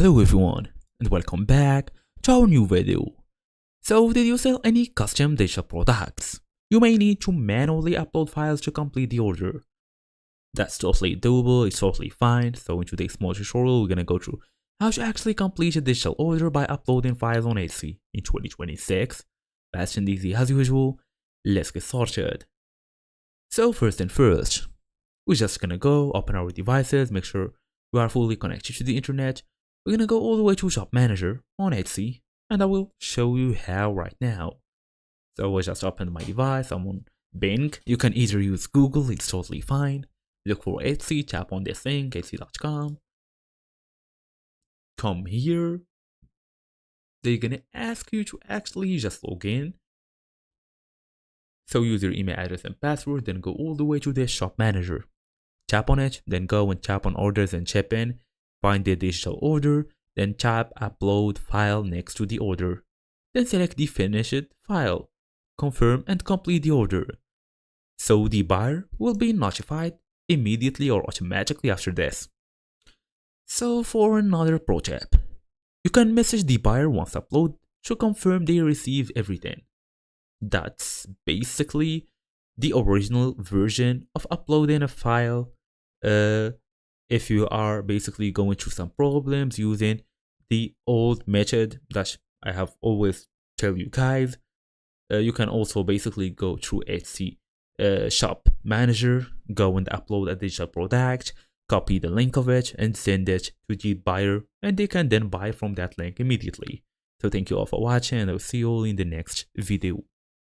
Hello everyone and welcome back to our new video. So did you sell any custom digital products? You may need to manually upload files to complete the order. That's totally doable, it's totally fine. So in today's small tutorial we're gonna go through how to actually complete a digital order by uploading files on Etsy in 2026. Fast and easy as usual. Let's get started. So first and first, we're just gonna go open our devices, make sure we are fully connected to the internet. We're gonna go all the way to Shop Manager on Etsy, and I will show you how right now. So I just opened my device, I'm on Bing. You can either use Google, it's totally fine. Look for Etsy, tap on this thing, etsy.com. Come here. They're gonna ask you to actually just log in. So use your email address and password, then go all the way to the Shop Manager. Tap on it, then go and tap on orders and shipping. Find the digital order, then tap upload file next to the order. Then select the finished file. Confirm and complete the order. So the buyer will be notified immediately or automatically after this. So for another pro tip, you can message the buyer once upload to confirm they receive everything. That's basically the original version of uploading a file. If you are basically going through some problems using the old method that I have always tell you guys, you can also basically go through Etsy Shop Manager, go and upload a digital product, copy the link of it and send it to the buyer, and they can then buy from that link immediately. So thank you all for watching, and I'll see you all in the next video.